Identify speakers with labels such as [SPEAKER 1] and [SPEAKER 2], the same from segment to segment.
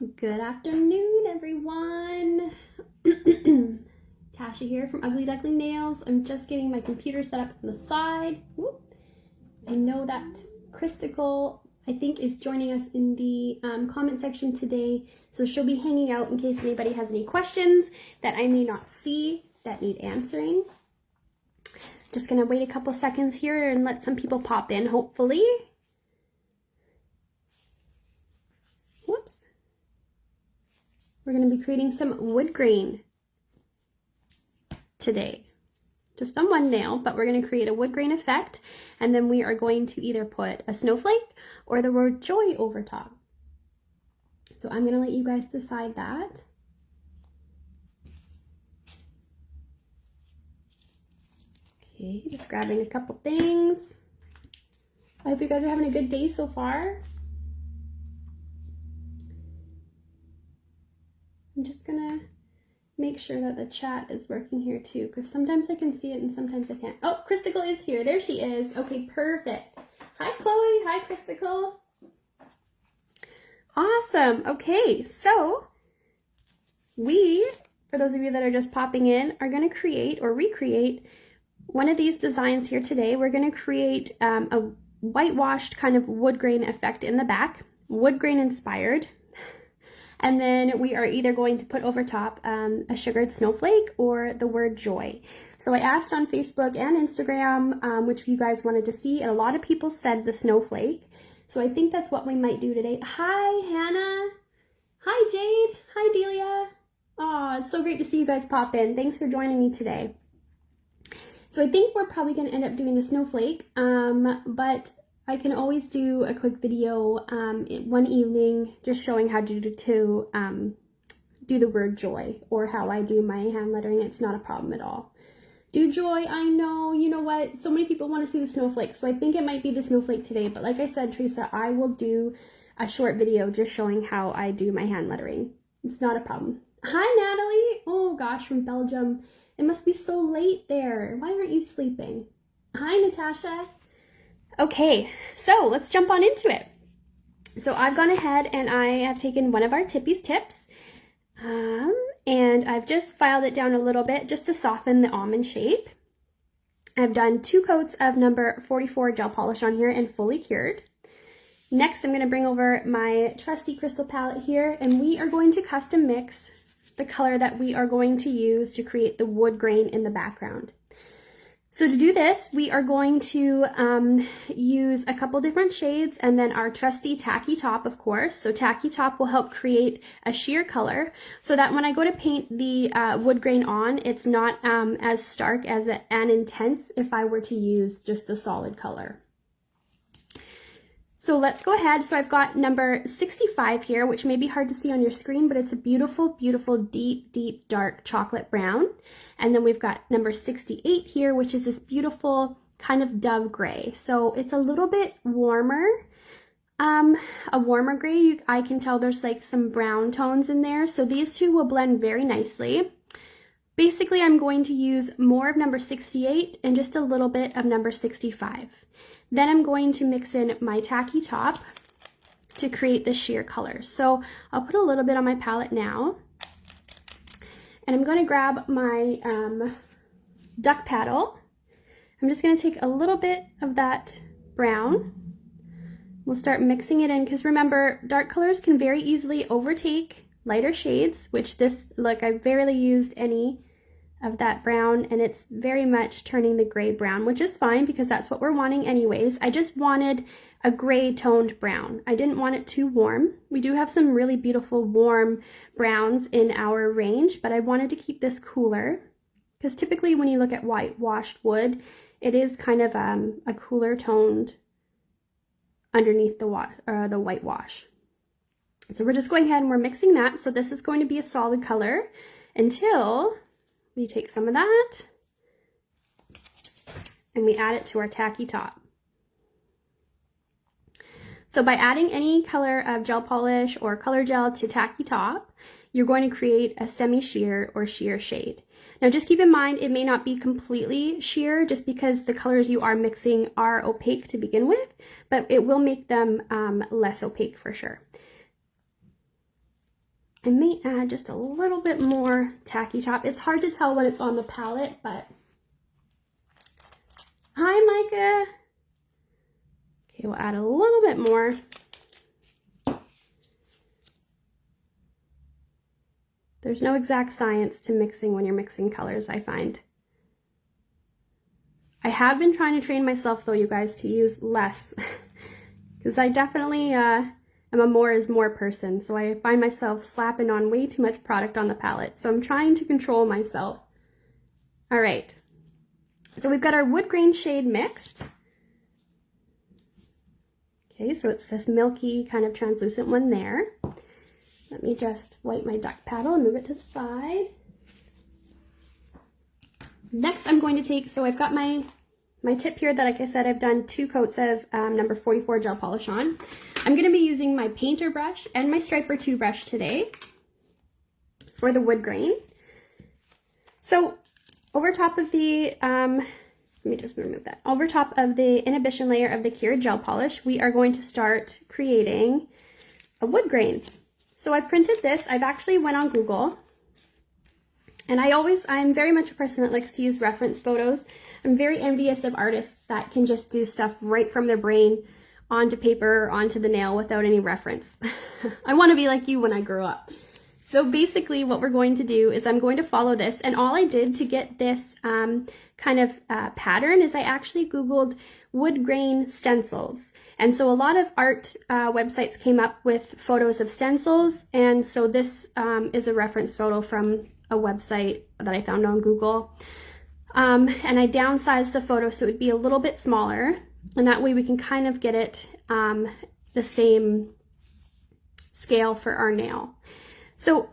[SPEAKER 1] Good afternoon, everyone. Tasha here from Ugly Duckling Nails. I'm just getting my computer set up on the side. Whoop. I know that Christical, I think, is joining us in the comment section today, so she'll be hanging out in case anybody has any questions that I may not see that need answering. Just gonna wait a couple seconds here and let some people pop in, hopefully. Whoops. We're going to be creating some wood grain today. Just on one nail, but we're going to create a wood grain effect, and then we are going to either put a snowflake or the word joy over top. So I'm going to let you guys decide that. Okay, just grabbing a couple things. I hope you guys are having a good day so far. I'm just gonna make sure that the chat is working here too, because sometimes I can see it and sometimes I can't. Oh, Christical is here. There she is. Okay, perfect. Hi, Chloe. Hi, Christical. Awesome. Okay, so we, for those of you that are just popping in, are going to create or recreate one of these designs here today. We're going to create a whitewashed kind of wood grain effect in the back, wood grain inspired. And then we are either going to put over top a sugared snowflake or the word joy. So I asked on Facebook and Instagram which you guys wanted to see, and a lot of people said the snowflake. So I think that's what we might do today. Hi, Hannah. Hi, Jade. Hi, Delia. Oh, it's so great to see you guys pop in. Thanks for joining me today. So I think we're probably going to end up doing the snowflake, but I can always do a quick video one evening just showing how to do the word joy, or how I do my hand lettering. It's not a problem at all. Do joy, I know, you know what, so many people want to see the snowflake, so I think it might be the snowflake today, but like I said, Teresa, I will do a short video just showing how I do my hand lettering. It's not a problem. Hi, Natalie. Oh gosh, from Belgium. It must be so late there. Why aren't you sleeping? Hi, Natasha. Okay, so let's jump on into it. So I've gone ahead and I have taken one of our Tippy's tips and I've just filed it down a little bit just to soften the almond shape. I've done 2 coats of number 44 gel polish on here and fully cured. Next, I'm going to bring over my trusty crystal palette here, and we are going to custom mix the color that we are going to use to create the wood grain in the background. So to do this, we are going to use a couple different shades and then our trusty tacky top, of course. So tacky top will help create a sheer color so that when I go to paint the wood grain on, it's not as stark as and intense if I were to use just a solid color. So let's go ahead. So I've got number 65 here, which may be hard to see on your screen, but it's a beautiful, beautiful, deep, deep, dark chocolate brown. And then we've got number 68 here, which is this beautiful kind of dove gray. So it's a little bit warmer, a warmer gray. I can tell there's like some brown tones in there. So these two will blend very nicely. Basically, I'm going to use more of number 68 and just a little bit of number 65. Then I'm going to mix in my tacky top to create the sheer color. So I'll put a little bit on my palette now. And I'm going to grab my duck paddle. I'm just going to take a little bit of that brown. We'll start mixing it in, because remember, dark colors can very easily overtake lighter shades, which this, look, I barely used any of that brown, and it's very much turning the gray brown, which is fine because that's what we're wanting anyways. I just wanted a gray toned brown. I didn't want it too warm. We do have some really beautiful warm browns in our range, but I wanted to keep this cooler because typically when you look at whitewashed wood, it is kind of a cooler toned underneath the whitewash. So we're just going ahead and we're mixing that. So this is going to be a solid color until we take some of that and we add it to our tacky top. So by adding any color of gel polish or color gel to tacky top, you're going to create a semi-sheer or sheer shade. Now just keep in mind, it may not be completely sheer just because the colors you are mixing are opaque to begin with, but it will make them less opaque for sure. I may add just a little bit more tacky top. It's hard to tell when it's on the palette, but hi, Micah. Okay, we'll add a little bit more. There's no exact science to mixing when you're mixing colors, I find. I have been trying to train myself, though, you guys, to use less. Because I definitely am a more is more person. So I find myself slapping on way too much product on the palette. So I'm trying to control myself. All right. So we've got our wood grain shade mixed. Okay, so it's this milky kind of translucent one there. Let me just wipe my duck paddle and move it to the side. Next, I'm going to take, so I've got my tip here that, like I said, I've done 2 coats of number 44 gel polish on. I'm going to be using my painter brush and my striper 2 brush today for the wood grain. So over top of the, let me just remove that. Over top of the inhibition layer of the cured gel polish, we are going to start creating a wood grain. So I printed this. I've actually went on Google. And I'm very much a person that likes to use reference photos. I'm very envious of artists that can just do stuff right from their brain onto paper, onto the nail without any reference. I want to be like you when I grow up. So basically what we're going to do is I'm going to follow this. And all I did to get this kind of pattern is I actually Googled wood grain stencils. And so a lot of art websites came up with photos of stencils. And so this is a reference photo from a website that I found on Google. And I downsized the photo so it would be a little bit smaller, and that way we can kind of get it the same scale for our nail. So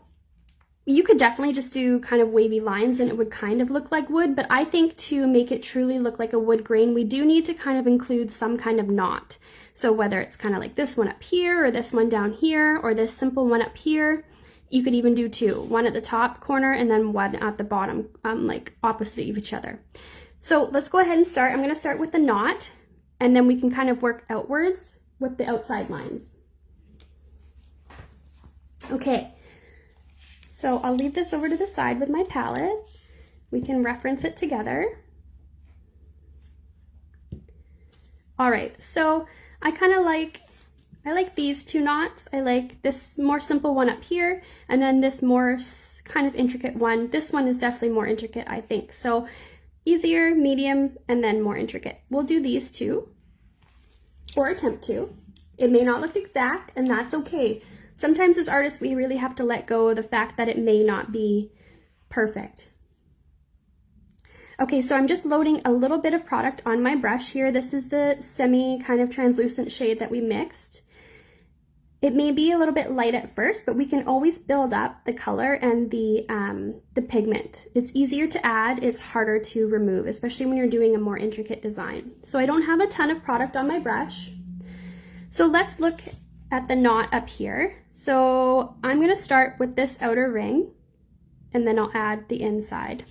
[SPEAKER 1] you could definitely just do kind of wavy lines and it would kind of look like wood, but I think to make it truly look like a wood grain, we do need to kind of include some kind of knot. So whether it's kind of like this one up here or this one down here or this simple one up here, you could even do 2, one at the top corner and then one at the bottom, like opposite of each other. So let's go ahead and start. I'm going to start with the knot, and then we can kind of work outwards with the outside lines. Okay, so I'll leave this over to the side with my palette. We can reference it together. All right, so I like these 2 knots. I like this more simple one up here, and then this more kind of intricate one. This one is definitely more intricate, I think. So easier, medium, and then more intricate. We'll do these 2, or attempt to. It may not look exact, and that's okay. Sometimes as artists, we really have to let go of the fact that it may not be perfect. Okay, so I'm just loading a little bit of product on my brush here. This is the semi kind of translucent shade that we mixed. It may be a little bit light at first, but we can always build up the color and the pigment. It's easier to add, it's harder to remove, especially when you're doing a more intricate design. So I don't have a ton of product on my brush. So let's look at the knot up here. So I'm gonna start with this outer ring, and then I'll add the inside.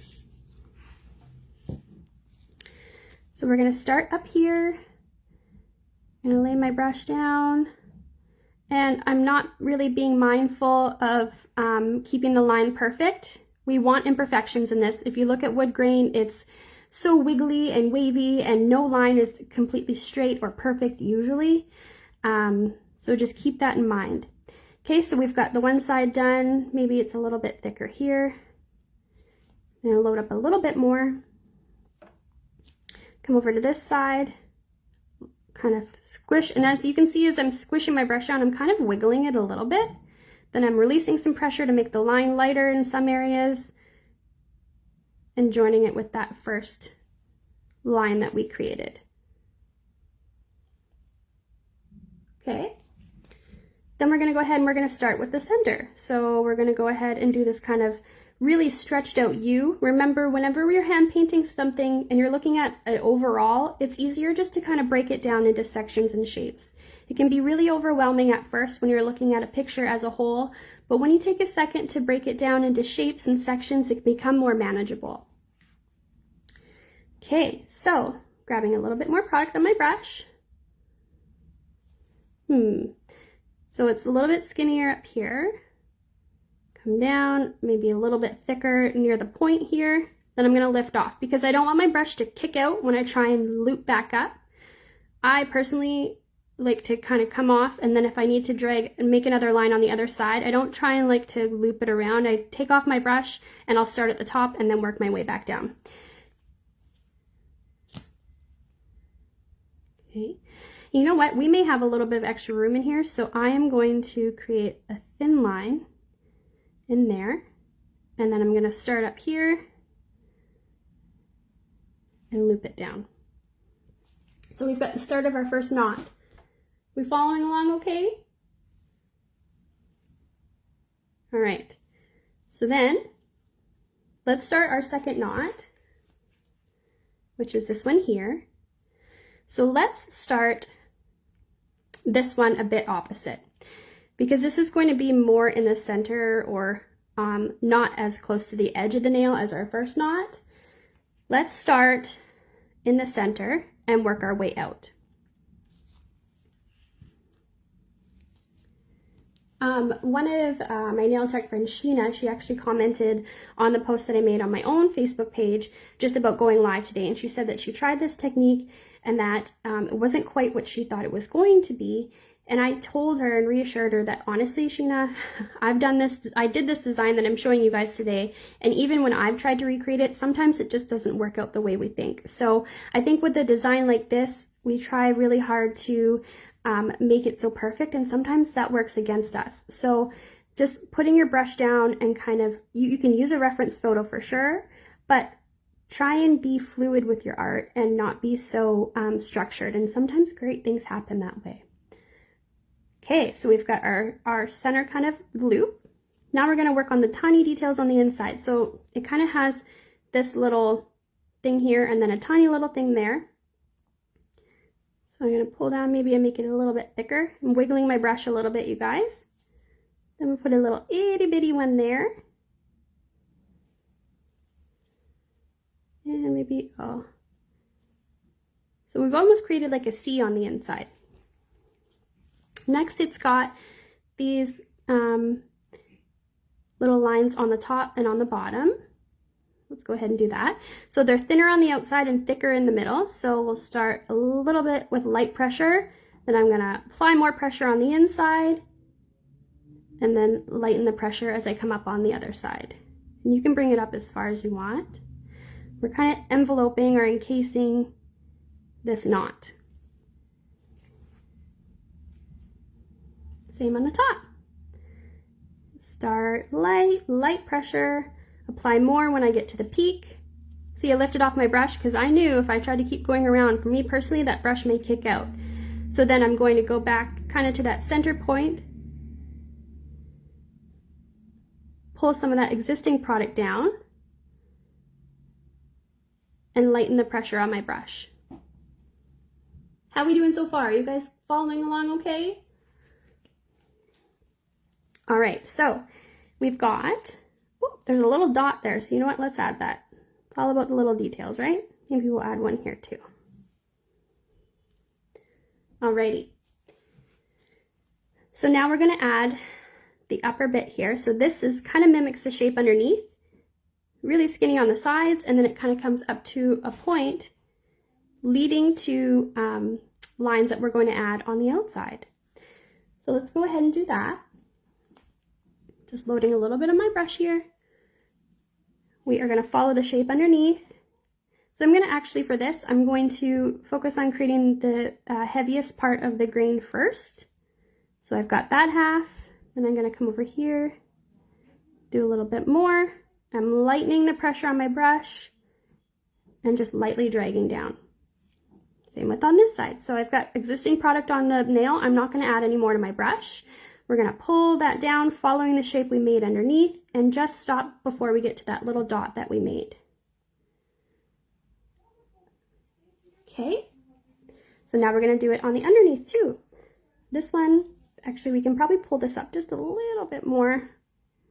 [SPEAKER 1] So we're gonna start up here. I'm gonna lay my brush down. And I'm not really being mindful of keeping the line perfect. We want imperfections in this. If you look at wood grain, it's so wiggly and wavy, and no line is completely straight or perfect usually. So just keep that in mind. Okay, so we've got the one side done. Maybe it's a little bit thicker here. I'm gonna load up a little bit more. Come over to this side. Kind of squish, and as you can see, as I'm squishing my brush down, I'm kind of wiggling it a little bit. Then I'm releasing some pressure to make the line lighter in some areas and joining it with that first line that we created. Okay, then we're going to go ahead and we're going to start with the center. So we're going to go ahead and do this kind of really stretched out U. Remember, whenever you're hand painting something and you're looking at it overall, it's easier just to kind of break it down into sections and shapes. It can be really overwhelming at first when you're looking at a picture as a whole, but when you take a second to break it down into shapes and sections, it can become more manageable. Okay, so grabbing a little bit more product on my brush. So it's a little bit skinnier up here. come down, maybe a little bit thicker near the point here. Then I'm gonna lift off because I don't want my brush to kick out when I try and loop back up. I personally like to kind of come off, and then if I need to drag and make another line on the other side, I don't try and like to loop it around. I take off my brush and I'll start at the top and then work my way back down. Okay, you know what? We may have a little bit of extra room in here, so I am going to create a thin line in there, and then I'm going to start up here and loop it down. So we've got the start of our first knot. We following along okay? All right, so then let's start our second knot, which is this one here. So let's start this one a bit opposite, because this is going to be more in the center, or not as close to the edge of the nail as our first knot. Let's start in the center and work our way out. One of my nail tech friends, Sheena, she actually commented on the post that I made on my own Facebook page just about going live today, and she said that she tried this technique and that it wasn't quite what she thought it was going to be. And I told her and reassured her that honestly, Sheena, I did this design that I'm showing you guys today, and even when I've tried to recreate it, sometimes it just doesn't work out the way we think. So I think with a design like this, we try really hard to make it so perfect, and sometimes that works against us. So just putting your brush down and kind of, you can use a reference photo for sure, but try and be fluid with your art and not be so structured, and sometimes great things happen that way. Okay, so we've got our center kind of loop. Now we're going to work on the tiny details on the inside. So it kind of has this little thing here and then a tiny little thing there. So I'm going to pull down maybe and make it a little bit thicker. I'm wiggling my brush a little bit, you guys. Then we'll put a little itty bitty one there. And maybe, oh. So we've almost created like a C on the inside. Next, it's got these little lines on the top and on the bottom. Let's go ahead and do that. So they're thinner on the outside and thicker in the middle. So we'll start a little bit with light pressure. Then I'm gonna apply more pressure on the inside and then lighten the pressure as I come up on the other side. And you can bring it up as far as you want. We're kind of enveloping or encasing this knot. Same on the top. Start light pressure, apply more when I get to the peak. See, I lifted off my brush because I knew if I tried to keep going around, for me personally, that brush may kick out. So then I'm going to go back kind of to that center point, pull some of that existing product down, and lighten the pressure on my brush. How are we doing so far? Are you guys following along okay? All right, so we've got, oh, there's a little dot there, so you know what, let's add that. It's all about the little details, right? Maybe we'll add one here too. Alrighty. So now we're gonna add the upper bit here. So this is kind of mimics the shape underneath, really skinny on the sides, and then it kind of comes up to a point leading to lines that we're going to add on the outside. So let's go ahead and do that. Just loading a little bit of my brush here. We are going to follow the shape underneath. So I'm going to actually, for this, I'm going to focus on creating the heaviest part of the grain first. So I've got that half, and I'm going to come over here, do a little bit more. I'm lightening the pressure on my brush and just lightly dragging down. Same with on this side. So I've got existing product on the nail. I'm not going to add any more to my brush. We're going to pull that down following the shape we made underneath and just stop before we get to that little dot that we made. Okay, so now we're going to do it on the underneath too. This one, actually we can probably pull this up just a little bit more.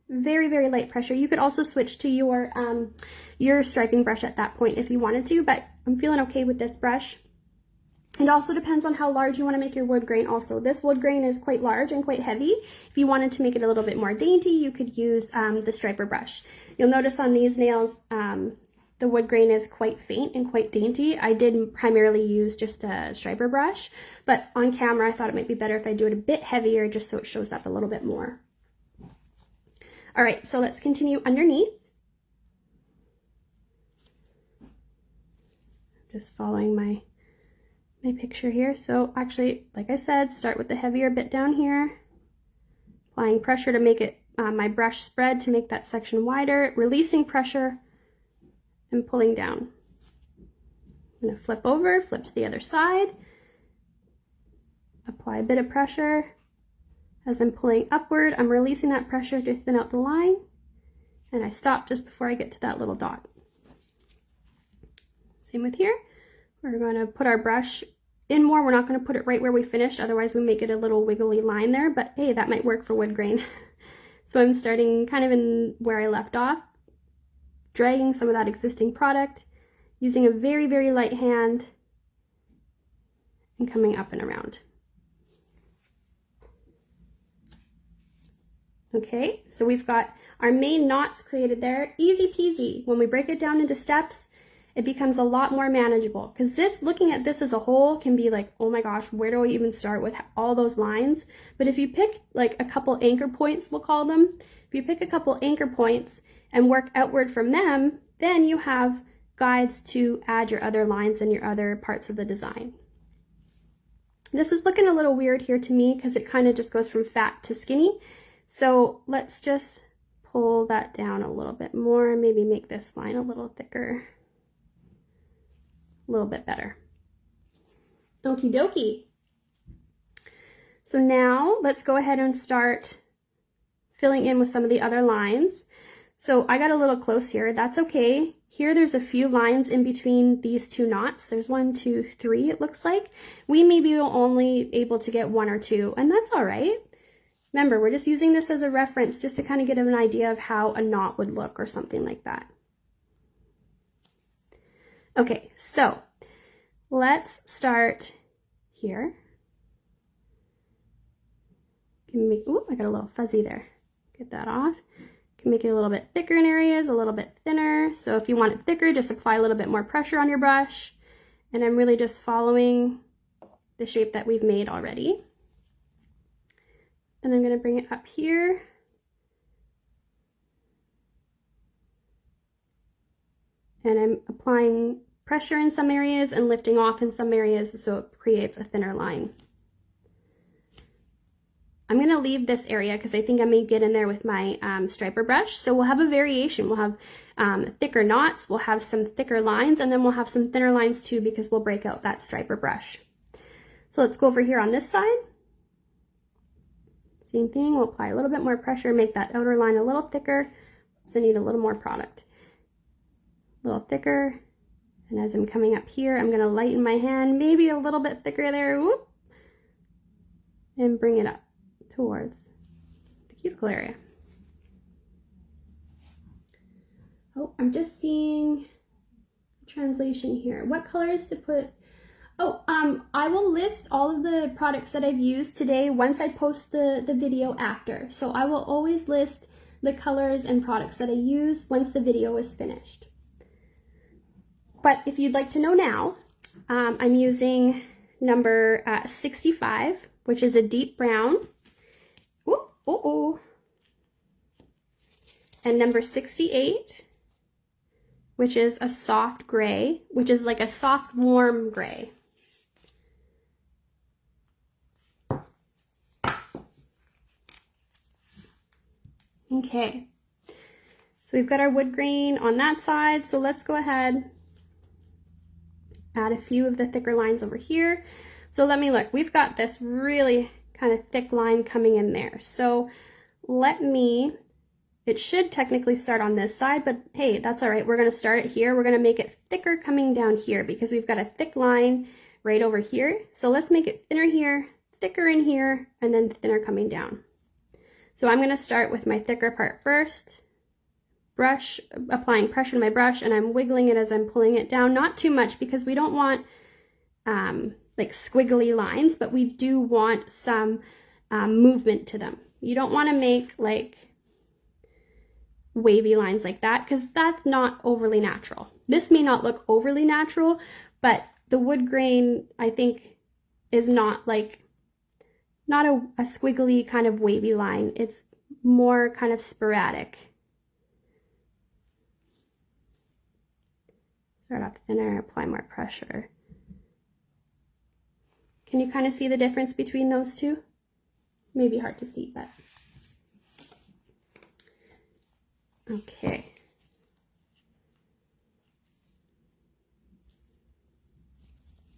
[SPEAKER 1] Very, very light pressure. You could also switch to your striping brush at that point if you wanted to, but I'm feeling okay with this brush. It also depends on how large you want to make your wood grain also. This wood grain is quite large and quite heavy. If you wanted to make it a little bit more dainty, you could use the striper brush. You'll notice on these nails, the wood grain is quite faint and quite dainty. I did primarily use just a striper brush, but on camera I thought it might be better if I do it a bit heavier just so it shows up a little bit more. All right, so let's continue underneath. Just following my picture here. So actually, like I said, start with the heavier bit down here, applying pressure to make it my brush spread to make that section wider, releasing pressure and pulling down. I'm going to flip over, flip to the other side, apply a bit of pressure. As I'm pulling upward, I'm releasing that pressure to thin out the line, and I stop just before I get to that little dot. Same with here. We're going to put our brush in more. We're not going to put it right where we finished, otherwise we make it a little wiggly line there, but hey, that might work for wood grain. So I'm starting kind of in where I left off, dragging some of that existing product, using a very, very light hand, and coming up and around. Okay, so we've got our main knots created there. Easy peasy. When we break it down into steps, it becomes a lot more manageable, because this, looking at this as a whole, can be like, oh my gosh, where do I even start with all those lines? But if you pick like a couple anchor points, we'll call them, if you pick a couple anchor points and work outward from them, then you have guides to add your other lines and your other parts of the design. This is looking a little weird here to me because it kind of just goes from fat to skinny. So let's just pull that down a little bit more and maybe make this line a little thicker. A little bit better. Okie dokie. So now let's go ahead and start filling in with some of the other lines. So I got a little close here. That's okay. Here there's a few lines in between these two knots. There's 1, 2, 3 it looks like. We may be only able to get 1 or 2, and that's all right. Remember, we're just using this as a reference just to kind of get an idea of how a knot would look or something like that. Okay, so let's start here. Ooh, I got a little fuzzy there. Get that off. Can make it a little bit thicker in areas, a little bit thinner. So if you want it thicker, just apply a little bit more pressure on your brush. And I'm really just following the shape that we've made already. And I'm going to bring it up here. And I'm applying pressure in some areas and lifting off in some areas so it creates a thinner line. I'm going to leave this area because I think I may get in there with my striper brush. So we'll have a variation. We'll have thicker knots, we'll have some thicker lines, and then we'll have some thinner lines too because we'll break out that striper brush. So let's go over here on this side. Same thing, we'll apply a little bit more pressure, make that outer line a little thicker. So I need a little more product. A little thicker. And as I'm coming up here, I'm going to lighten my hand, maybe a little bit thicker there, whoop, and bring it up towards the cuticle area. Oh, I'm just seeing translation here. What colors to put? Oh, I will list all of the products that I've used today once I post the video after. So I will always list the colors and products that I use once the video is finished. But if you'd like to know now, I'm using number 65, which is a deep brown. Ooh, ooh, ooh. And number 68, which is a soft gray, which is like a soft, warm gray. Okay, so we've got our wood grain on that side, so let's go ahead, add a few of the thicker lines over here. So let me look, we've got this really kind of thick line coming in there. So it should technically start on this side, but hey, that's all right. We're going to start it here. We're going to make it thicker coming down here because we've got a thick line right over here. So let's make it thinner here, thicker in here, and then thinner coming down. So I'm going to start with my thicker part first. Brush, applying pressure to my brush, and I'm wiggling it as I'm pulling it down. Not too much because we don't want like squiggly lines, but we do want some movement to them. You don't want to make like wavy lines like that because that's not overly natural. This may not look overly natural, but the wood grain, I think, is not like, not a squiggly kind of wavy line. It's more kind of sporadic. Start off thinner, apply more pressure. Can you kind of see the difference between those two? Maybe hard to see, but. Okay.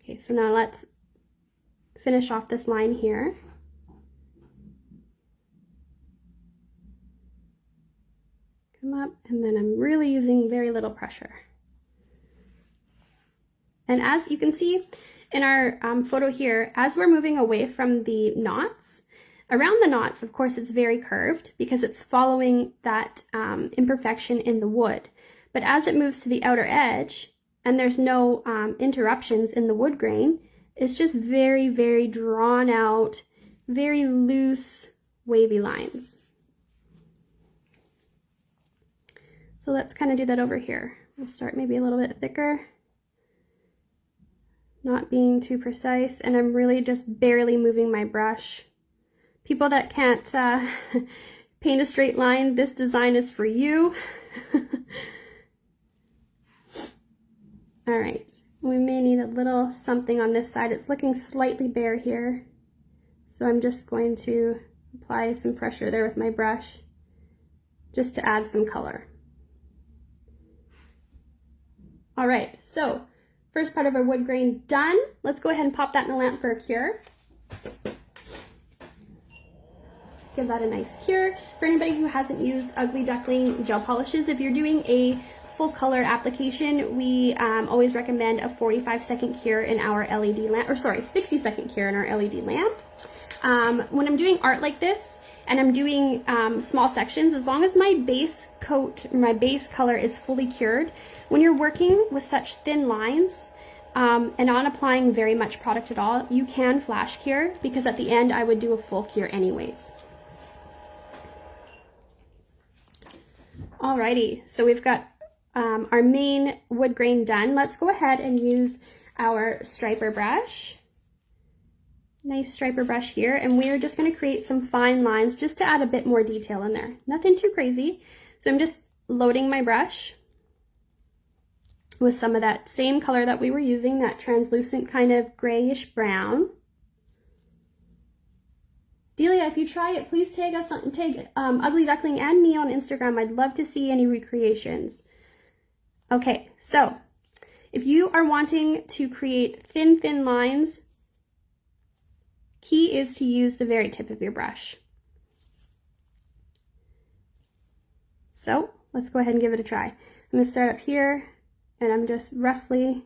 [SPEAKER 1] Okay, so now let's finish off this line here. Come up, and then I'm really using very little pressure. And as you can see in our photo here, as we're moving away from the knots, around the knots, of course, it's very curved because it's following that imperfection in the wood. But as it moves to the outer edge, and there's no interruptions in the wood grain, it's just very, very drawn out, very loose, wavy lines. So let's kind of do that over here. We'll start maybe a little bit thicker, not being too precise, and I'm really just barely moving my brush. People that can't paint a straight line, this design is for you. All right, we may need a little something on this side. It's looking slightly bare here, so I'm just going to apply some pressure there with my brush just to add some color. All right, so first part of our wood grain done. Let's go ahead and pop that in the lamp for a cure. Give that a nice cure. For anybody who hasn't used Ugly Duckling gel polishes, if you're doing a full color application, we always recommend a 45-second cure in our LED lamp, or sorry, 60-second cure in our LED lamp. When I'm doing art like this, and I'm doing small sections, as long as my base coat, my base color is fully cured, when you're working with such thin lines and not applying very much product at all, you can flash cure, because at the end I would do a full cure anyways. Alrighty, so we've got our main wood grain done. Let's go ahead and use our striper brush. Nice striper brush here, and we are just going to create some fine lines just to add a bit more detail in there. Nothing too crazy. So I'm just loading my brush with some of that same color that we were using, that translucent kind of grayish brown. Delia, if you try it, please tag us on, tag Ugly Duckling and me on Instagram. I'd love to see any recreations. Okay, so if you are wanting to create thin lines, key is to use the very tip of your brush. So let's go ahead and give it a try. I'm going to start up here, and I'm just roughly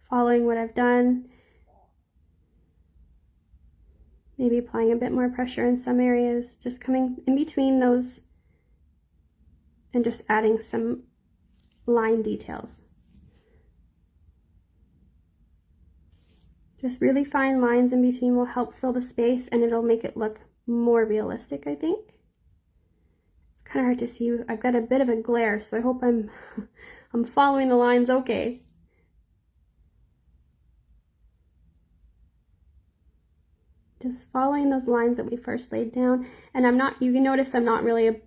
[SPEAKER 1] following what I've done. Maybe applying a bit more pressure in some areas, just coming in between those and just adding some line details. Just really fine lines in between will help fill the space, and it'll make it look more realistic, I think. It's kind of hard to see. I've got a bit of a glare, so I hope I'm following the lines okay. Just following those lines that we first laid down. And I'm not, you can notice I'm not really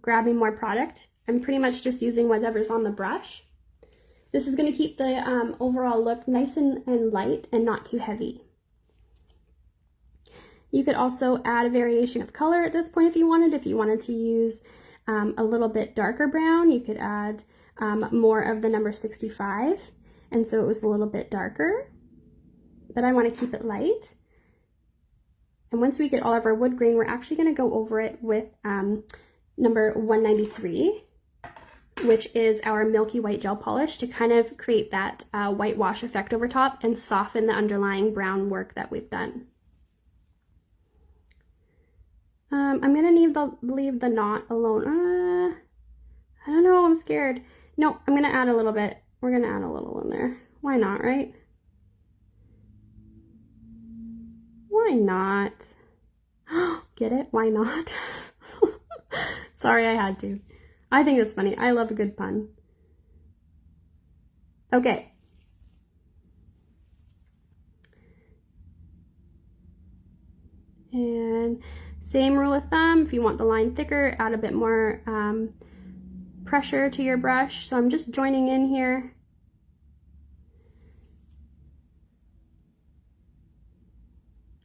[SPEAKER 1] grabbing more product. I'm pretty much just using whatever's on the brush. This is going to keep the overall look nice and light and not too heavy. You could also add a variation of color at this point if you wanted. If you wanted to use a little bit darker brown, you could add more of the number 65. And so it was a little bit darker, but I want to keep it light. And once we get all of our wood grain, we're actually going to go over it with number 193, which is our milky white gel polish, to kind of create that whitewash effect over top and soften the underlying brown work that we've done. I'm going to leave the knot alone. I don't know, I'm scared. No, I'm going to add a little bit. We're going to add a little in there. Why not, right? Why not? Get it? Why not? Sorry, I had to. I think it's funny. I love a good pun. Okay. And same rule of thumb, if you want the line thicker, add a bit more pressure to your brush. So I'm just joining in here.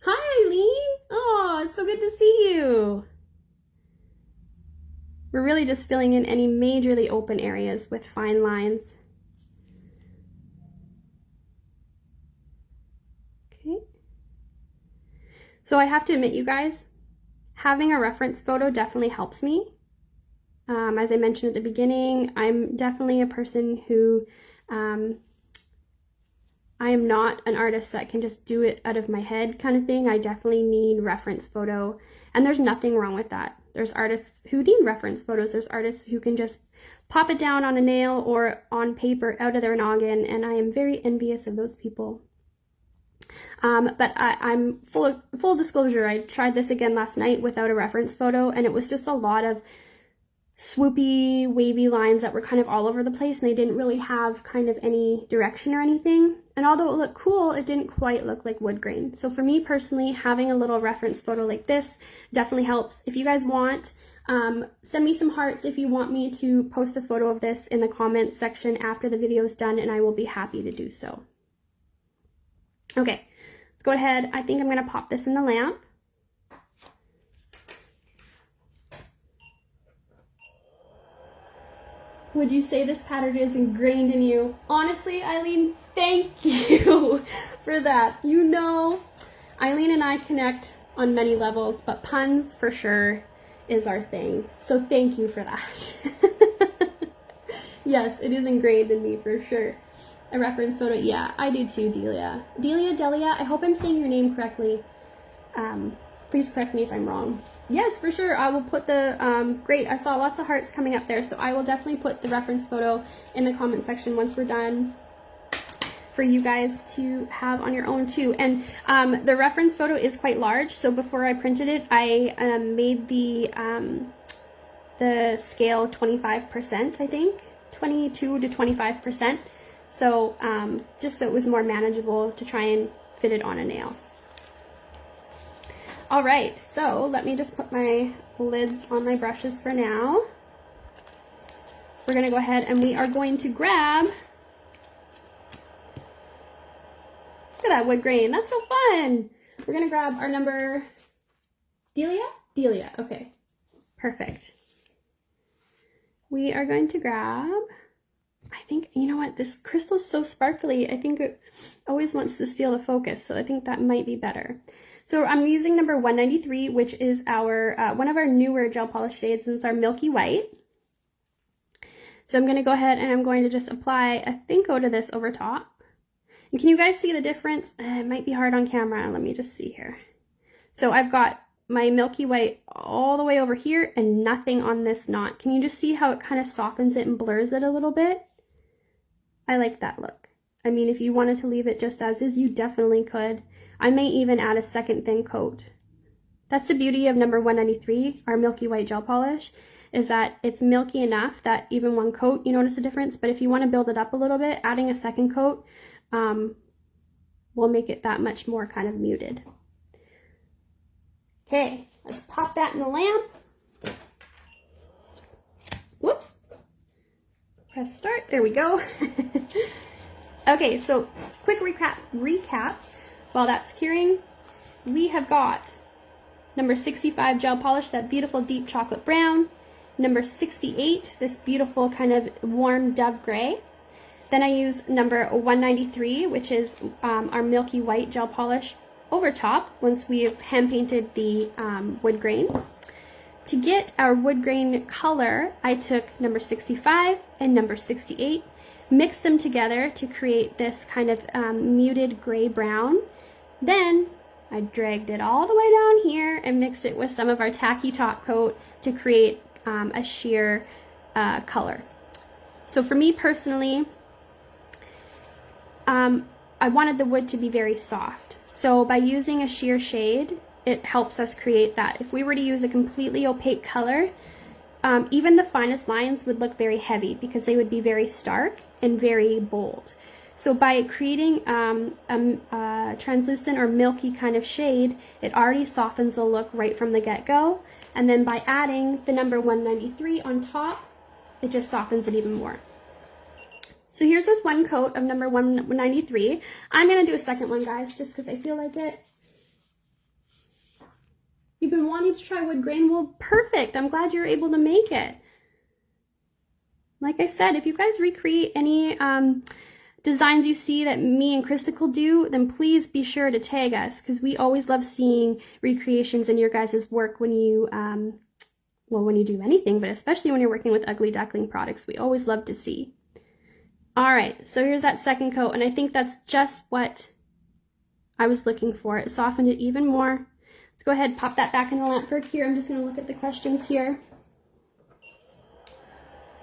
[SPEAKER 1] Hi, Eileen. Oh, it's so good to see you. We're really just filling in any majorly open areas with fine lines. Okay. So I have to admit, you guys, having a reference photo definitely helps me. As I mentioned at the beginning, I'm definitely a person who, I am not an artist that can just do it out of my head kind of thing. I definitely need reference photo, and there's nothing wrong with that. There's artists who need reference photos. There's artists who can just pop it down on a nail or on paper out of their noggin, and I am very envious of those people. But I'm full disclosure, I tried this again last night without a reference photo, and it was just a lot of swoopy, wavy lines that were kind of all over the place, and they didn't really have kind of any direction or anything. And although it looked cool, it didn't quite look like wood grain. So for me personally, having a little reference photo like this definitely helps. If you guys want, send me some hearts if you want me to post a photo of this in the comments section after the video is done, and I will be happy to do so. Okay, let's go ahead. I think I'm going to pop this in the lamp. Would you say this pattern is ingrained in you? Honestly, Eileen, thank you for that. You know, Eileen and I connect on many levels, but puns for sure is our thing. So thank you for that. Yes, it is ingrained in me for sure. A reference photo, yeah, I do too, Delia. Delia, I hope I'm saying your name correctly. Please correct me if I'm wrong. Yes, for sure. I will put the, great. I saw lots of hearts coming up there. So I will definitely put the reference photo in the comment section once we're done for you guys to have on your own too. And the reference photo is quite large. So before I printed it, I made the scale 25%, I think, 22 to 25%. So just so it was more manageable to try and fit it on a nail. All right, so let me just put my lids on my brushes for now. We're gonna go ahead and we are going to grab, look at that wood grain, that's so fun. We're gonna grab our number, Delia, okay, perfect. We are going to grab, I think, you know what, this crystal is so sparkly, I think it always wants to steal the focus, so I think that might be better. So I'm using number 193, which is our one of our newer gel polish shades, and it's our milky white. So I'm going to go ahead and I'm going to just apply a thin coat of this over top. And can you guys see the difference? It might be hard on camera. Let me just see here. So I've got my milky white all the way over here and nothing on this knot. Can you just see how it kind of softens it and blurs it a little bit? I like that look. I mean, if you wanted to leave it just as is, you definitely could. I may even add a second thin coat. That's the beauty of number 193, our milky white gel polish, is that it's milky enough that even one coat, you notice a difference. But if you want to build it up a little bit, adding a second coat will make it that much more kind of muted. Okay, let's pop that in the lamp. Whoops. Press start. There we go. Okay, so quick recap. While that's curing, we have got number 65 gel polish, that beautiful deep chocolate brown. Number 68, this beautiful kind of warm dove gray. Then I use number 193, which is our milky white gel polish over top once we've hand painted the wood grain. To get our wood grain color, I took number 65 and number 68, mixed them together to create this kind of muted gray brown. Then I dragged it all the way down here and mixed it with some of our tacky top coat to create a sheer color. So for me personally, I wanted the wood to be very soft. So by using a sheer shade, it helps us create that. If we were to use a completely opaque color, even the finest lines would look very heavy because they would be very stark and very bold. So by creating a translucent or milky kind of shade, it already softens the look right from the get-go. And then by adding the number 193 on top, it just softens it even more. So here's with one coat of number 193. I'm going to do a second one, guys, just because I feel like it. You've been wanting to try wood grain? Well, perfect. I'm glad you're able to make it. Like I said, if you guys recreate any designs you see that me and Christical do, then please be sure to tag us, because we always love seeing recreations in your guys' work when you, well, when you do anything, but especially when you're working with Ugly Duckling products. We always love to see. All right, so here's that second coat, and I think that's just what I was looking for. It softened it even more. Let's go ahead and pop that back in the lamp for a cure. I'm just going to look at the questions here.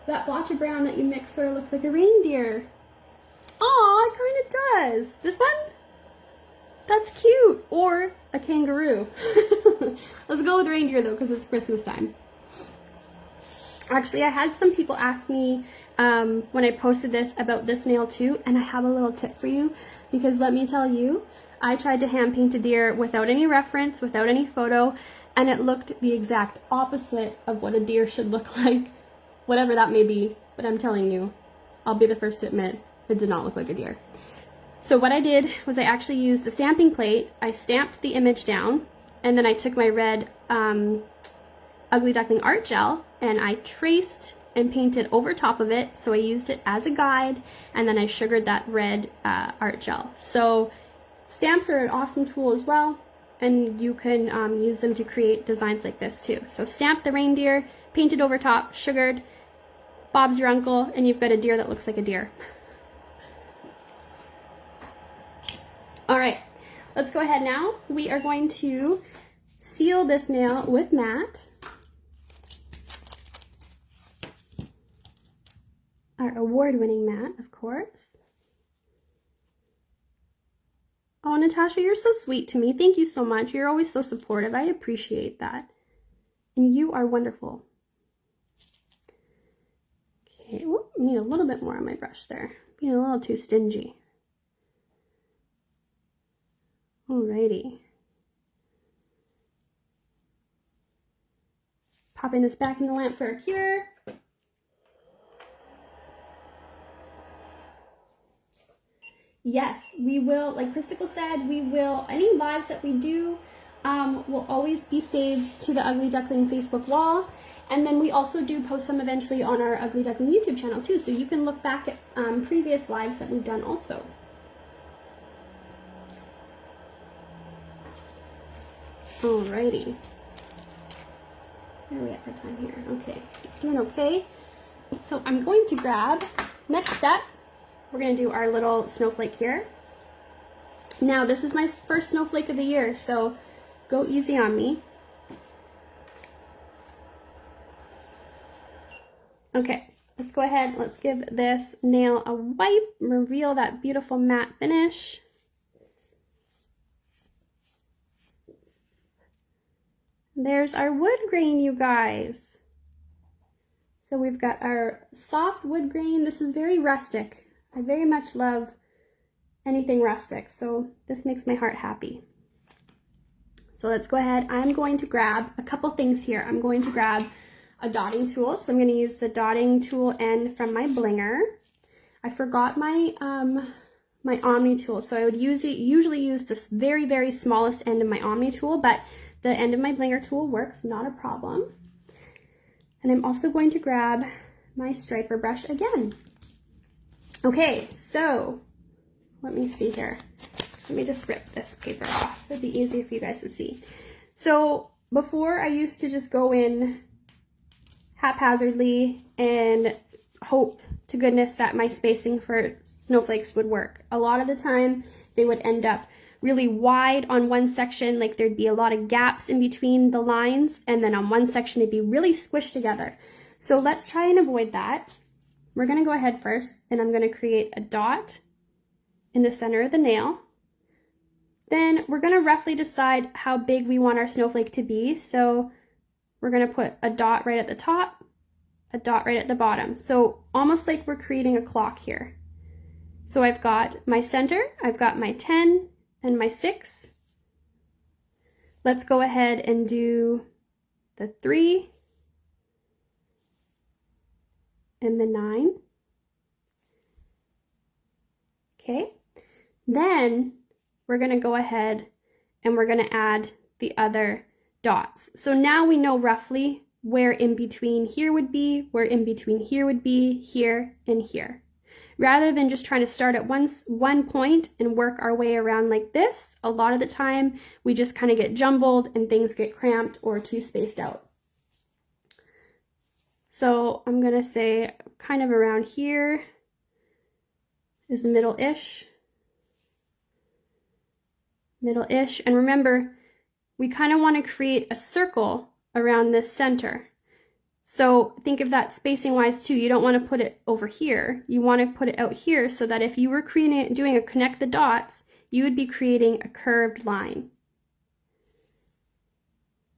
[SPEAKER 1] That blotch of brown that you mixed sort of looks like a reindeer. Aw, it kind of does. This one? That's cute. Or a kangaroo. Let's go with reindeer though, because it's Christmas time. Actually, I had some people ask me when I posted this about this nail too, and I have a little tip for you, because let me tell you, I tried to hand paint a deer without any reference, without any photo, and it looked the exact opposite of what a deer should look like, whatever that may be. But I'm telling you, I'll be the first to admit, it did not look like a deer. So what I did was I actually used a stamping plate. I stamped the image down, and then I took my red Ugly Duckling art gel and I traced and painted over top of it. So I used it as a guide, and then I sugared that red art gel. So stamps are an awesome tool as well, and you can use them to create designs like this too. So stamp the reindeer, painted over top, sugared, Bob's your uncle, and you've got a deer that looks like a deer. All right, let's go ahead now. We are going to seal this nail with matte. Our award-winning matte, of course. Oh, Natasha, you're so sweet to me. Thank you so much. You're always so supportive. I appreciate that. And you are wonderful. Okay, whoop, need a little bit more on my brush there. Being a little too stingy. Alrighty. Popping this back in the lamp for a cure. Yes, we will, like Christical said, we will, any lives that we do will always be saved to the Ugly Duckling Facebook wall. And then we also do post them eventually on our Ugly Duckling YouTube channel too. So you can look back at previous lives that we've done also. Alrighty. Where are we at for time here? Okay, doing okay. So I'm going to grab, next step, we're going to do our little snowflake here. Now this is my first snowflake of the year, so go easy on me. Okay, let's go ahead, let's give this nail a wipe, reveal that beautiful matte finish. There's our wood grain, you guys. So we've got our soft wood grain. This is very rustic. I very much love anything rustic, so this makes my heart happy. So let's go ahead. I'm going to grab a couple things here. I'm going to grab a dotting tool. So I'm going to use the dotting tool end from my blinger. I forgot my my Omni tool, so I would usually use this very, very smallest end of my Omni tool, but the end of my blinger tool works, not a problem. And I'm also going to grab my striper brush again. Okay, so let me see here. Let me just rip this paper off. It'd be easier for you guys to see. So before, I used to just go in haphazardly and hope to goodness that my spacing for snowflakes would work. A lot of the time, they would end up really wide on one section, like there'd be a lot of gaps in between the lines, and then on one section they'd be really squished together. So let's try and avoid that. We're going to go ahead first, and I'm going to create a dot in the center of the nail. Then we're going to roughly decide how big we want our snowflake to be. So we're going to put a dot right at the top, a dot right at the bottom. So almost like we're creating a clock here. So I've got my center, I've got my 10 and my 6. Let's go ahead and do the 3 and the 9. Okay, then we're going to go ahead and we're going to add the other dots. So now we know roughly where in between here would be, where in between here would be, here and here. Rather than just trying to start at one point and work our way around like this, a lot of the time we just kind of get jumbled and things get cramped or too spaced out. So I'm going to say kind of around here is middle-ish. Middle-ish. And remember, we kind of want to create a circle around this center. So think of that spacing wise too. You don't want to put it over here. You want to put it out here so that if you were doing a connect the dots, you would be creating a curved line.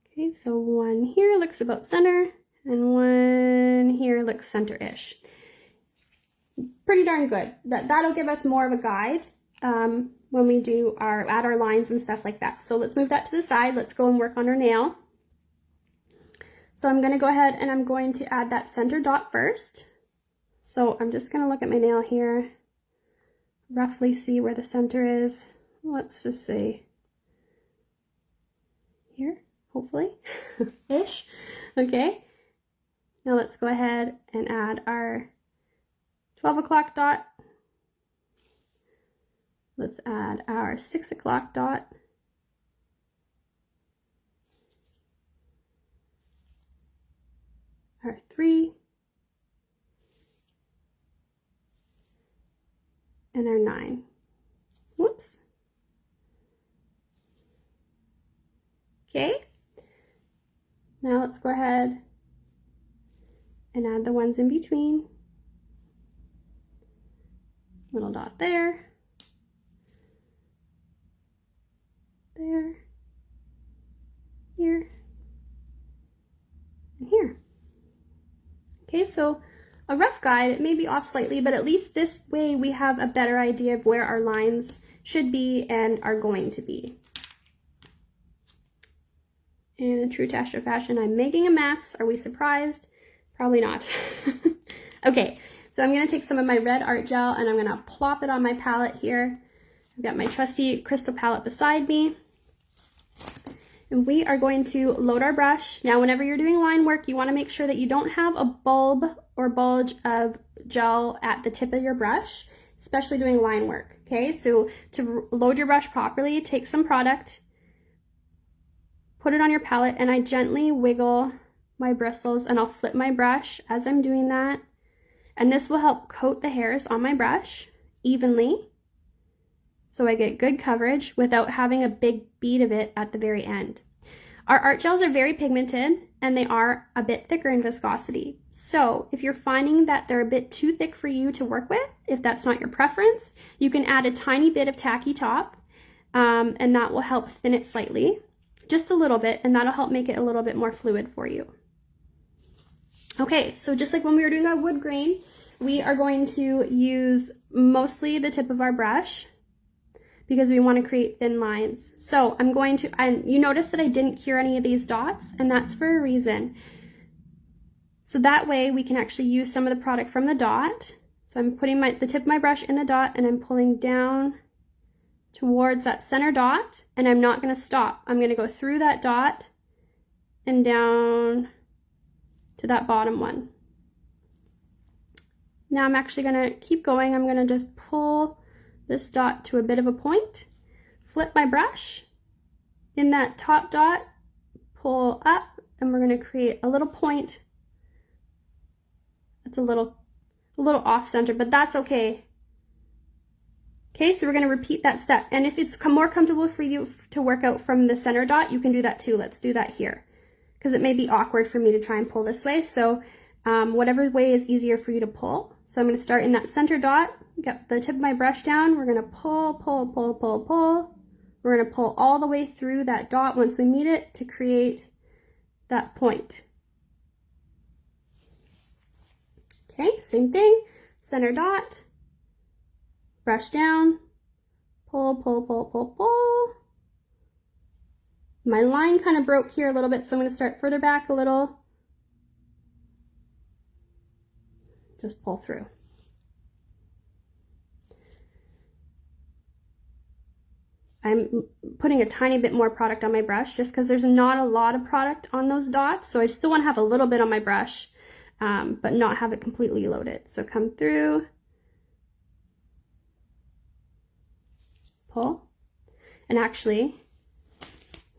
[SPEAKER 1] Okay, so one here looks about center and one here looks center-ish. Pretty darn good. That'll give us more of a guide when we do add our lines and stuff like that. So let's move that to the side. Let's go and work on our nail. So I'm going to go ahead and I'm going to add that center dot first. So I'm just going to look at my nail here, roughly see where the center is. Let's just say here, hopefully, ish. Okay, now let's go ahead and add our 12 o'clock dot. Let's add our 6 o'clock dot. Our 3 and our 9. Whoops. Okay. Now let's go ahead and add the ones in between. Little dot there. There. Here. And here. Okay, so a rough guide, it may be off slightly, but at least this way we have a better idea of where our lines should be and are going to be. In a true Tasha fashion, I'm making a mess. Are we surprised? Probably not. Okay, so I'm going to take some of my red art gel and I'm going to plop it on my palette here. I've got my trusty crystal palette beside me. And we are going to load our brush. Now, whenever you're doing line work, you want to make sure that you don't have a bulb or bulge of gel at the tip of your brush, especially doing line work. Okay, so to load your brush properly, take some product, put it on your palette, and I gently wiggle my bristles and I'll flip my brush as I'm doing that. And this will help coat the hairs on my brush evenly, so I get good coverage without having a big bead of it at the very end. Our art gels are very pigmented and they are a bit thicker in viscosity. So if you're finding that they're a bit too thick for you to work with, if that's not your preference, you can add a tiny bit of tacky top and that will help thin it slightly, just a little bit, and that'll help make it a little bit more fluid for you. Okay, so just like when we were doing our wood grain, we are going to use mostly the tip of our brush because we want to create thin lines. So I'm going to, and you notice that I didn't cure any of these dots, and that's for a reason. So that way we can actually use some of the product from the dot. So I'm putting the tip of my brush in the dot and I'm pulling down towards that center dot, and I'm not going to stop. I'm going to go through that dot and down to that bottom one. Now I'm actually going to keep going. I'm going to just pull this dot to a bit of a point, flip my brush in that top dot, pull up, and we're going to create a little point. It's a little off center, but that's okay. Okay, so we're going to repeat that step, and if it's more comfortable for you to work out from the center dot, you can do that too. Let's do that here, because it may be awkward for me to try and pull this way, so whatever way is easier for you to pull. So I'm going to start in that center dot, get the tip of my brush down. We're going to pull, pull, pull, pull, pull. We're going to pull all the way through that dot once we meet it to create that point. Okay, same thing, center dot, brush down, pull, pull, pull, pull, pull. My line kind of broke here a little bit, so I'm going to start further back a little. Just pull through. I'm putting a tiny bit more product on my brush just because there's not a lot of product on those dots, so I still want to have a little bit on my brush, but not have it completely loaded. So come through, pull, and actually,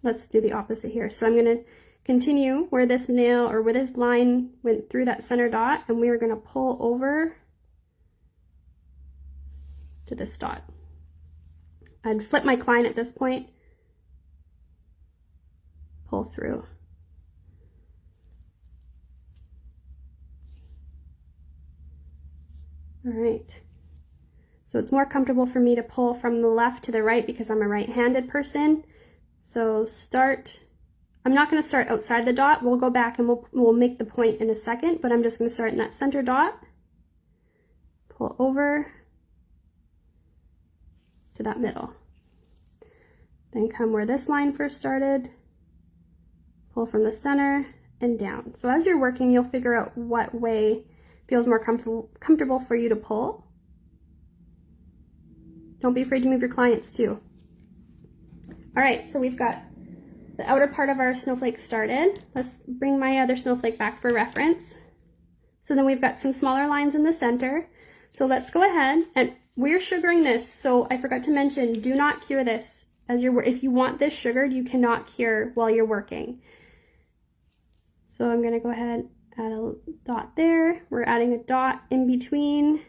[SPEAKER 1] let's do the opposite here. So I'm going to continue where this nail or where this line went through that center dot, and we are going to pull over to this dot. I'd flip my client at this point, pull through. All right. So it's more comfortable for me to pull from the left to the right because I'm a right-handed person. So start, I'm not going to start outside the dot. We'll go back and we'll make the point in a second, but I'm just going to start in that center dot, pull over to that middle. Then come where this line first started, pull from the center and down. So as you're working, you'll figure out what way feels more comfortable for you to pull. Don't be afraid to move your clients too. All right, so we've got the outer part of our snowflake started. Let's bring my other snowflake back for reference. So then we've got some smaller lines in the center. So let's go ahead, and we're sugaring this. So I forgot to mention, do not cure this as you're, if you want this sugared, you cannot cure while you're working. So I'm gonna go ahead, add a dot there. We're adding a dot in between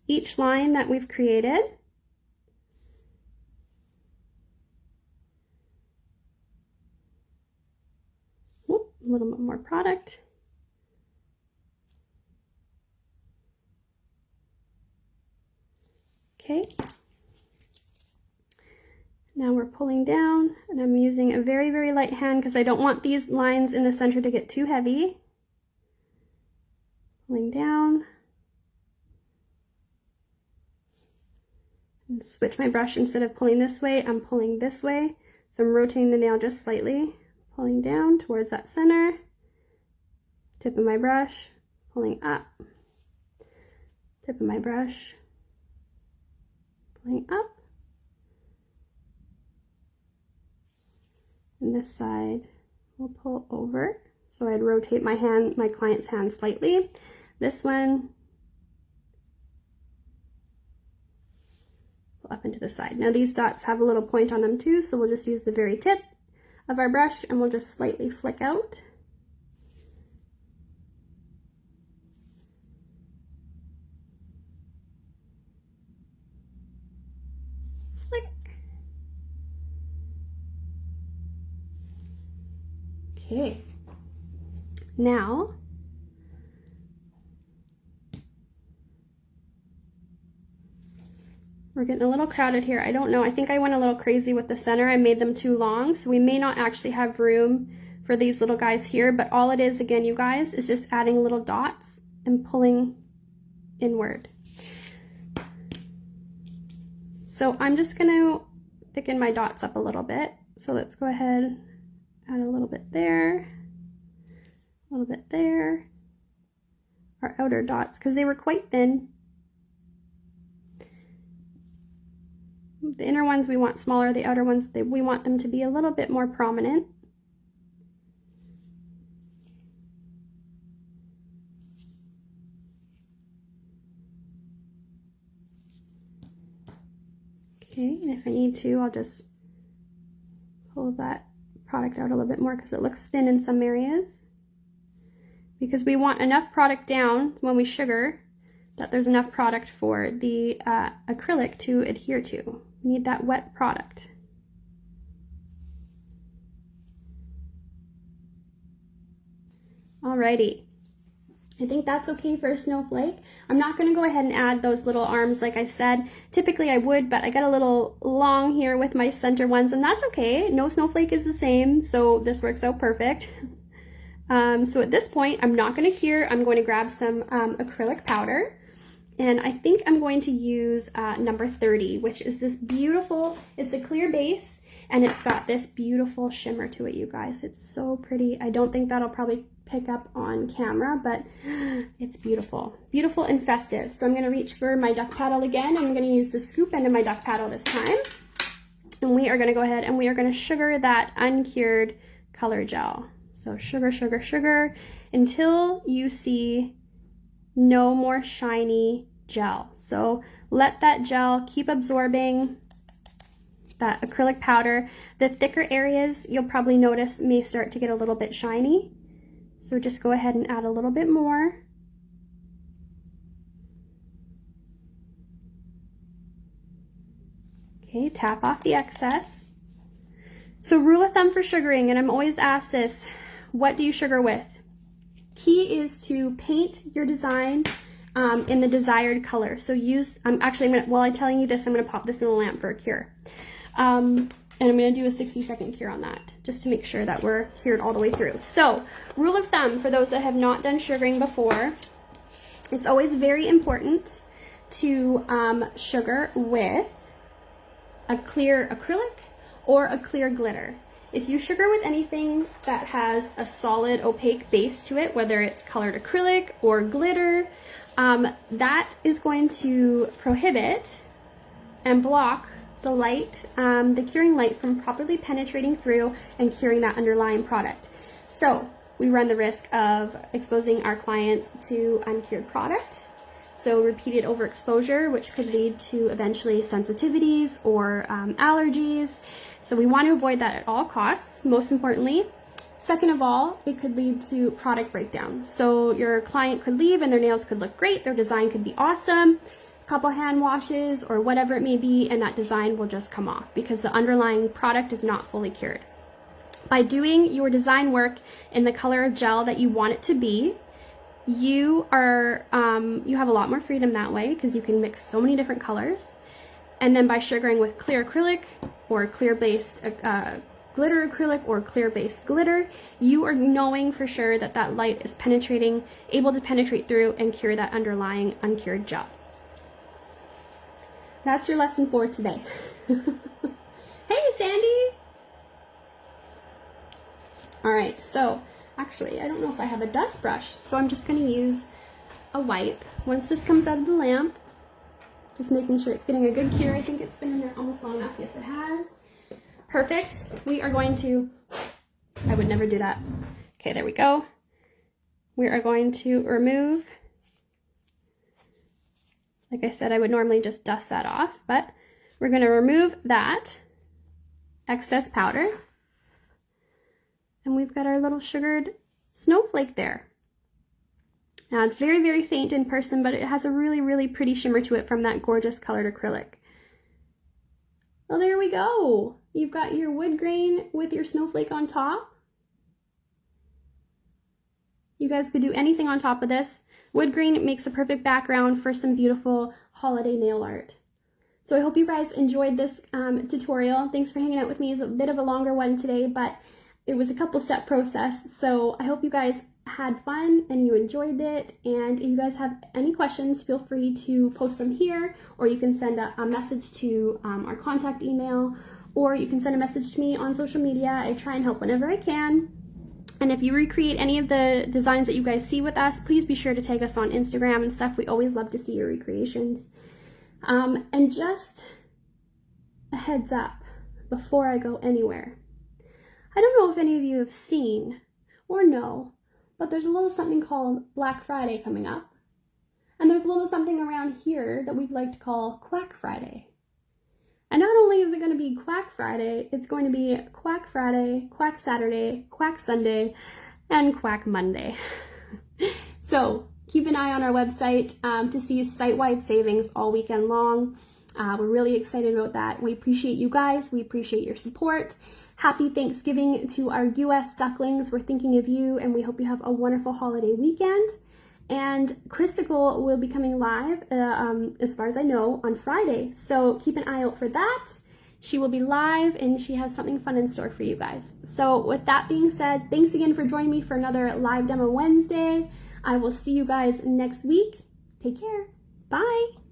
[SPEAKER 1] each line that we've created. A little bit more product. Okay. Now we're pulling down, and I'm using a very, very light hand because I don't want these lines in the center to get too heavy. Pulling down. And switch my brush. Instead of pulling this way, I'm pulling this way. So I'm rotating the nail just slightly. Pulling down towards that center, tip of my brush, pulling up, tip of my brush, pulling up, and this side we'll pull over. So I'd rotate my hand, my client's hand slightly. This one, pull up into the side. Now these dots have a little point on them too, so we'll just use the very tip of our brush and we'll just slightly flick out. Flick. Okay. Now we're getting a little crowded here. I don't know. I think I went a little crazy with the center. I made them too long, so we may not actually have room for these little guys here, but all it is, again, you guys, is just adding little dots and pulling inward. So I'm just going to thicken my dots up a little bit. So let's go ahead, add a little bit there, a little bit there. Our outer dots, because they were quite thin. The inner ones we want smaller, the outer ones, we want them to be a little bit more prominent. Okay, and if I need to, I'll just pull that product out a little bit more because it looks thin in some areas. Because we want enough product down when we sugar that there's enough product for the acrylic to adhere to. We need that wet product. Alrighty. I think that's okay for a snowflake. I'm not going to go ahead and add those little arms like I said. Typically I would, but I got a little long here with my center ones, and that's okay. No snowflake is the same, so this works out perfect. So at this point, I'm not going to cure. I'm going to grab some acrylic powder, and I think I'm going to use number 30, which is this beautiful, it's a clear base, and it's got this beautiful shimmer to it, you guys. It's so pretty. I don't think that'll probably pick up on camera, but it's beautiful. Beautiful and festive. So I'm going to reach for my duck paddle again, and I'm going to use the scoop end of my duck paddle this time. And we are going to go ahead and we are going to sugar that uncured color gel. So sugar, sugar, sugar until you see no more shiny gel. So let that gel keep absorbing that acrylic powder. The thicker areas, you'll probably notice, may start to get a little bit shiny. So just go ahead and add a little bit more. Okay, tap off the excess. So rule of thumb for sugaring, and I'm always asked this, what do you sugar with? Key is to paint your design in the desired color. So use, while I'm telling you this, I'm gonna pop this in the lamp for a cure. And I'm gonna do a 60-second cure on that, just to make sure that we're cured all the way through. So, rule of thumb for those that have not done sugaring before, it's always very important to sugar with a clear acrylic or a clear glitter. If you sugar with anything that has a solid opaque base to it, whether it's colored acrylic or glitter, that is going to prohibit and block the light, the curing light from properly penetrating through and curing that underlying product. So we run the risk of exposing our clients to uncured product. So repeated overexposure, which could lead to eventually sensitivities or allergies. So we want to avoid that at all costs, most importantly. Second of all, it could lead to product breakdown. So your client could leave and their nails could look great, their design could be awesome, couple hand washes or whatever it may be, and that design will just come off because the underlying product is not fully cured. By doing your design work in the color of gel that you want it to be, you have a lot more freedom that way because you can mix so many different colors. And then by sugaring with clear acrylic or clear based glitter acrylic or clear based glitter, you are knowing for sure that that light is able to penetrate through and cure that underlying uncured gel. That's your lesson for today. Hey, Sandy! All right, so actually, I don't know if I have a dust brush, so I'm just gonna use a wipe. Once this comes out of the lamp, just making sure it's getting a good cure. I think it's been in there almost long enough. Yes, it has. Perfect. We are going to, I would never do that. Okay, there we go. We are going to remove, like I said, I would normally just dust that off, but we're going to remove that excess powder. And we've got our little sugared snowflake there. Now it's very, very faint in person, but it has a really, really pretty shimmer to it from that gorgeous colored acrylic. Well, there we go. You've got your wood grain with your snowflake on top. You guys could do anything on top of this. Wood grain makes a perfect background for some beautiful holiday nail art. So I hope you guys enjoyed this tutorial. Thanks for hanging out with me. It's a bit of a longer one today, but it was a couple step process. So I hope you guys had fun and you enjoyed it. And if you guys have any questions, feel free to post them here, or you can send a message to our contact email, or you can send a message to me on social media. I try and help whenever I can. And if you recreate any of the designs that you guys see with us, please be sure to tag us on Instagram and stuff. We always love to see your recreations. And just a heads up before I go anywhere. I don't know if any of you have seen or know, but there's a little something called Black Friday coming up. And there's a little something around here that we'd like to call Quack Friday. And not only is it going to be Quack Friday, it's going to be Quack Friday, Quack Saturday, Quack Sunday, and Quack Monday. So keep an eye on our website to see site-wide savings all weekend long. We're really excited about that. We appreciate you guys. We appreciate your support. Happy Thanksgiving to our US ducklings. We're thinking of you, and we hope you have a wonderful holiday weekend. And Christical will be coming live, as far as I know, on Friday. So keep an eye out for that. She will be live and she has something fun in store for you guys. So with that being said, thanks again for joining me for another Live Demo Wednesday. I will see you guys next week. Take care. Bye.